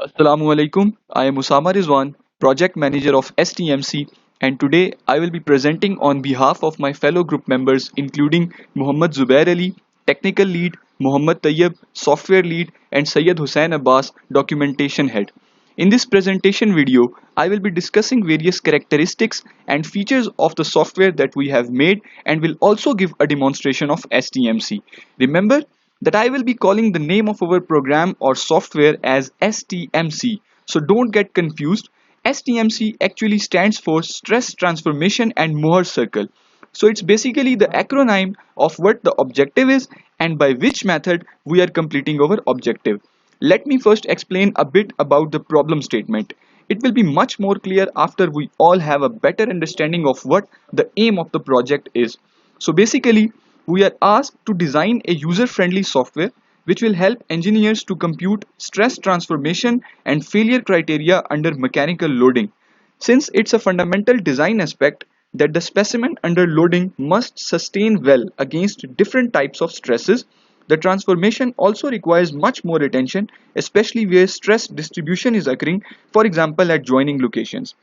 Assalamu alaikum. I am Osama Rizwan, project manager of STMC, and today I will be presenting on behalf of my fellow group members including Muhammad Zubair Ali, technical lead, Muhammad Tayyab, software lead, and Syed Hussain Abbas, documentation head. In this presentation video, I will be discussing various characteristics and features of the software that we have made and will also give a demonstration of STMC. Remember that I will be calling the name of our program or software as STMC. So don't get confused. STMC actually stands for Stress Transformation and Mohr Circle. So it's basically the acronym of what the objective is and by which method we are completing our objective. Let me first explain a bit about the problem statement. It will be much more clear after we all have a better understanding of what the aim of the project is. So basically, we are asked to design a user-friendly software which will help engineers to compute stress transformation and failure criteria under mechanical loading. Since it's a fundamental design aspect that the specimen under loading must sustain well against different types of stresses, the transformation also requires much more attention, especially where stress distribution is occurring, for example at joining locations.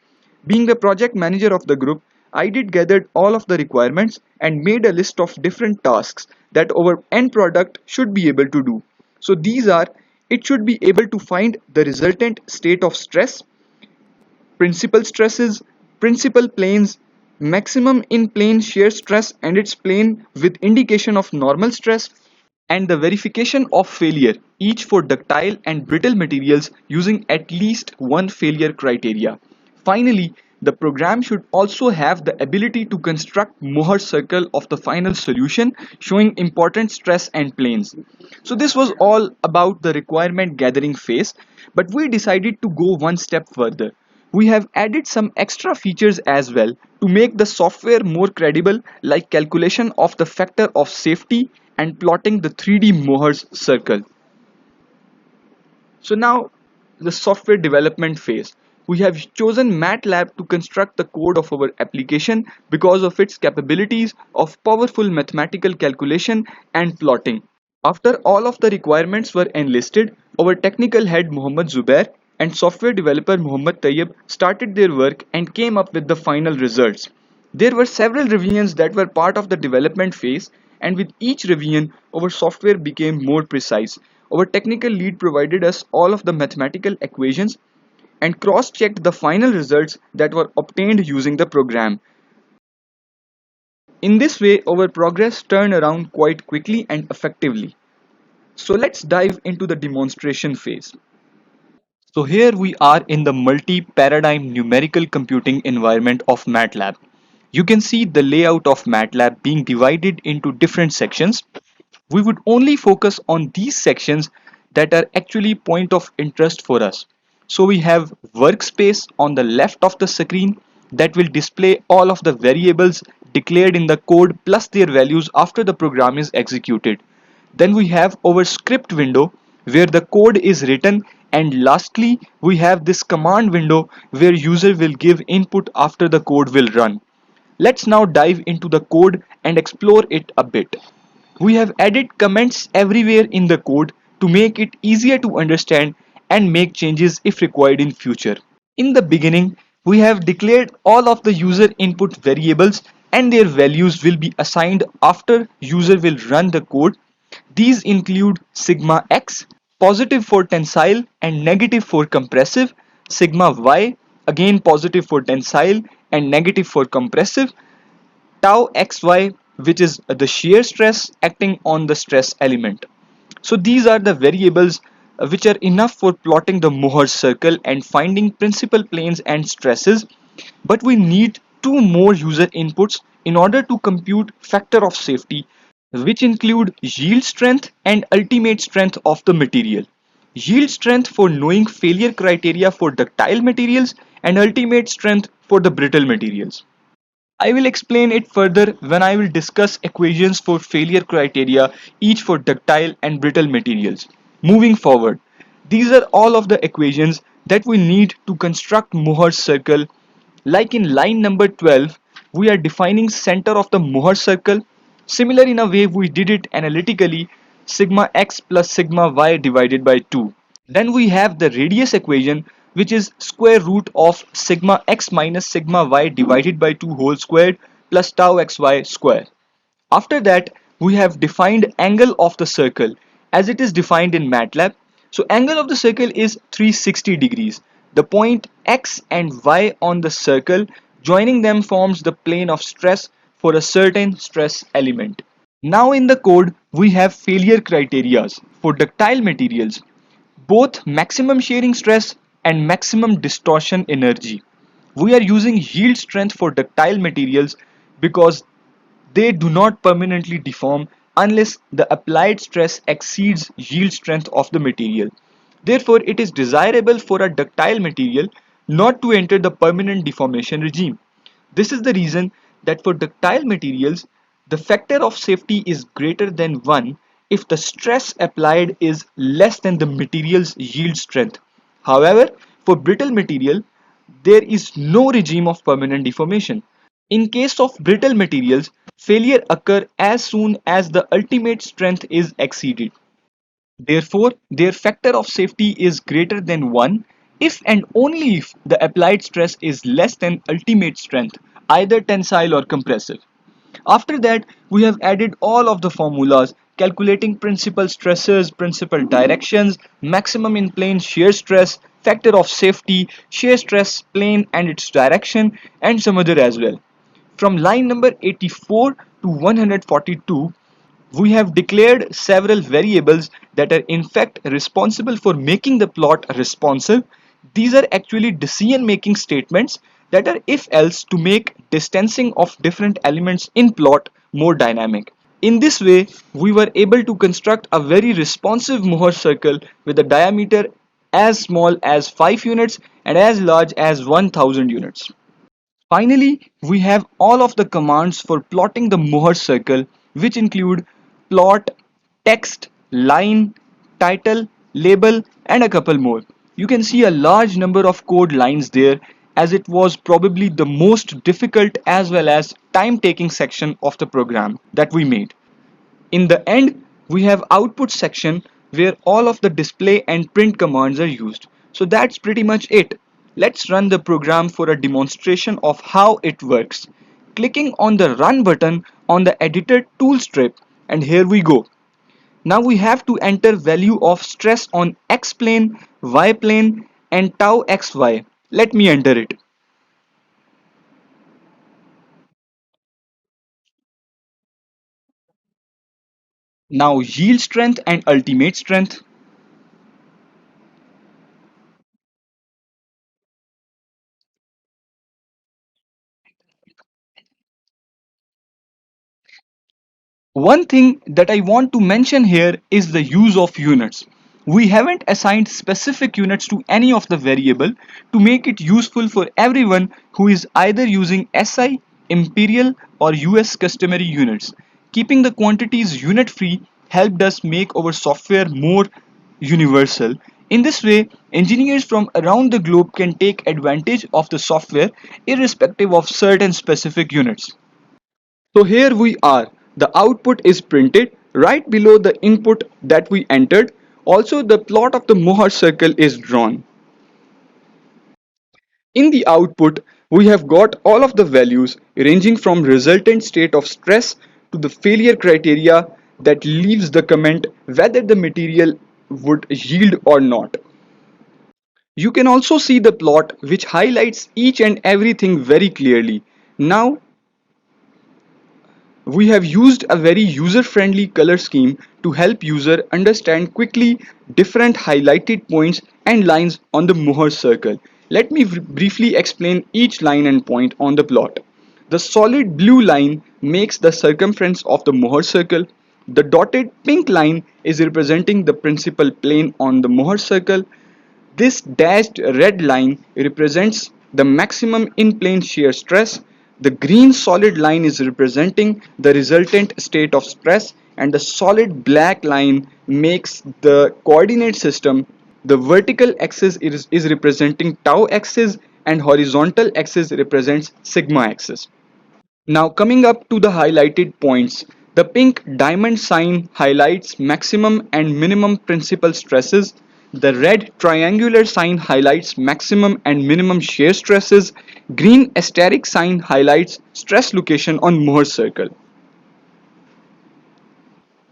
Being the project manager of the group, I did gathered all of the requirements and made a list of different tasks that our end product should be able to do. So these are: it should be able to find the resultant state of stress, principal stresses, principal planes, maximum in plane shear stress and its plane with indication of normal stress, and the verification of failure, each for ductile and brittle materials using at least one failure criteria. Finally, the program should also have the ability to construct Mohr circle of the final solution showing important stress and planes. So this was all about the requirement gathering phase, but we decided to go one step further. We have added some extra features as well to make the software more credible, like calculation of the factor of safety and plotting the 3D Mohr's circle. So now the software development phase. We have chosen MATLAB to construct the code of our application because of its capabilities of powerful mathematical calculation and plotting. After all of the requirements were enlisted, our technical head Muhammad Zubair and software developer Muhammad Tayyab started their work and came up with the final results. There were several revisions that were part of the development phase, and with each revision, our software became more precise. Our technical lead provided us all of the mathematical equations and cross-checked the final results that were obtained using the program. In this way, our progress turned around quite quickly and effectively. So let's dive into the demonstration phase. So here we are in the multi-paradigm numerical computing environment of MATLAB. You can see the layout of MATLAB being divided into different sections. We would only focus on these sections that are actually point of interest for us. So we have workspace on the left of the screen that will display all of the variables declared in the code plus their values after the program is executed. Then we have our script window where the code is written, and lastly we have this command window where user will give input after the code will run. Let's now dive into the code and explore it a bit. We have added comments everywhere in the code to make it easier to understand and make changes if required in future. In the beginning, we have declared all of the user input variables and their values will be assigned after user will run the code. These include sigma x, positive for tensile and negative for compressive, sigma y, again positive for tensile and negative for compressive, tau xy, which is the shear stress acting on the stress element. So these are the variables which are enough for plotting the Mohr circle and finding principal planes and stresses, but we need two more user inputs in order to compute factor of safety, which include yield strength and ultimate strength of the material. Yield strength for knowing failure criteria for ductile materials and ultimate strength for the brittle materials. I will explain it further when I will discuss equations for failure criteria, each for ductile and brittle materials. Moving forward, these are all of the equations that we need to construct Mohr's circle. Like in line number 12, we are defining center of the Mohr circle. Similar in a way we did it analytically, sigma x plus sigma y divided by 2. Then we have the radius equation, which is square root of sigma x minus sigma y divided by 2 whole squared plus tau xy square. After that, we have defined angle of the circle as it is defined in MATLAB. So angle of the circle is 360 degrees. The point x and y on the circle joining them forms the plane of stress for a certain stress element. Now in the code, we have failure criterias for ductile materials, both maximum shearing stress and maximum distortion energy. We are using yield strength for ductile materials because they do not permanently deform unless the applied stress exceeds yield strength of the material. Therefore, it is desirable for a ductile material not to enter the permanent deformation regime. This is the reason that for ductile materials, the factor of safety is greater than 1 if the stress applied is less than the material's yield strength. However, for brittle material, there is no regime of permanent deformation. In case of brittle materials, failure occur as soon as the ultimate strength is exceeded. Therefore, their factor of safety is greater than 1 if and only if the applied stress is less than ultimate strength, either tensile or compressive. After that, we have added all of the formulas calculating principal stresses, principal directions, maximum in plane shear stress, factor of safety, shear stress plane and its direction, and some other as well. From line number 84 to 142, we have declared several variables that are in fact responsible for making the plot responsive. These are actually decision making statements that are if else to make distancing of different elements in plot more dynamic. In this way, we were able to construct a very responsive Mohr circle with a diameter as small as 5 units and as large as 1000 units. Finally, we have all of the commands for plotting the Mohr circle, which include plot, text, line, title, label, and a couple more. You can see a large number of code lines there, as it was probably the most difficult as well as time-taking section of the program that we made. In the end, we have output section where all of the display and print commands are used. So that's pretty much it. Let's run the program for a demonstration of how it works. Clicking on the run button on the editor tool strip, and here we go. Now we have to enter value of stress on x plane, y plane and tau xy. Let me enter it. Now yield strength and ultimate strength. One thing that I want to mention here is the use of units. We haven't assigned specific units to any of the variable to make it useful for everyone who is either using SI, imperial or US customary units. Keeping the quantities unit free helped us make our software more universal. In this way, engineers from around the globe can take advantage of the software irrespective of certain specific units. So here we are. The output is printed right below the input that we entered. Also, the plot of the Mohr circle is drawn. In the output, we have got all of the values ranging from resultant state of stress to the failure criteria that leaves the comment whether the material would yield or not. You can also see the plot which highlights each and everything very clearly. Now we have used a very user-friendly color scheme to help user understand quickly different highlighted points and lines on the Mohr circle. Let me briefly explain each line and point on the plot. The solid blue line makes the circumference of the Mohr circle. The dotted pink line is representing the principal plane on the Mohr circle. This dashed red line represents the maximum in-plane shear stress. The green solid line is representing the resultant state of stress, and the solid black line makes the coordinate system. The vertical axis is representing tau axis and horizontal axis represents sigma axis. Now coming up to the highlighted points, the pink diamond sign highlights maximum and minimum principal stresses. The red triangular sign highlights maximum and minimum shear stresses. Green asterisk sign highlights stress location on Mohr circle.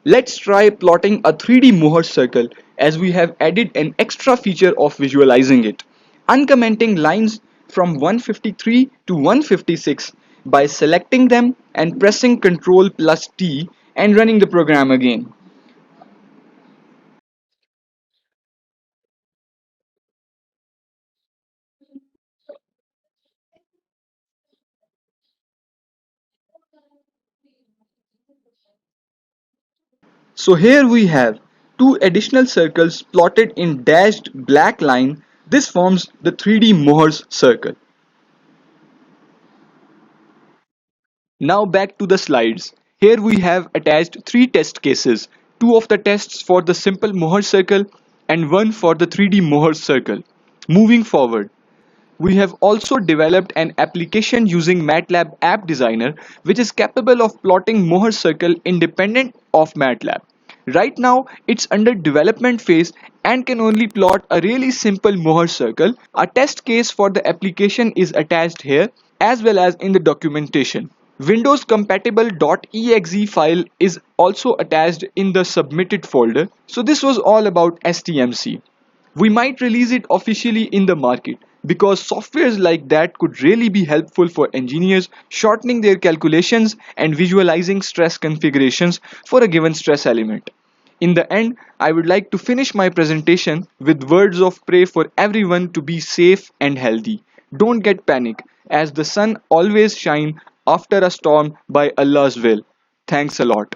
Let's try plotting a 3D Mohr circle as we have added an extra feature of visualizing it. Uncommenting lines from 153 to 156 by selecting them and pressing Ctrl plus T and running the program again. So here we have two additional circles plotted in dashed black line. This forms the 3D Mohr's circle. Now back to the slides. Here we have attached three test cases, two of the tests for the simple Mohr circle and one for the 3D Mohr circle. Moving forward, we have also developed an application using MATLAB App Designer which is capable of plotting Mohr circle independent of MATLAB. Right now, it's under development phase and can only plot a really simple Mohr circle. A test case for the application is attached here as well as in the documentation. Windows compatible .exe file is also attached in the submitted folder. So this was all about STMC. We might release it officially in the market because softwares like that could really be helpful for engineers shortening their calculations and visualizing stress configurations for a given stress element. In the end, I would like to finish my presentation with words of prayer for everyone to be safe and healthy. Don't get panic, as the sun always shines after a storm by Allah's will. Thanks a lot.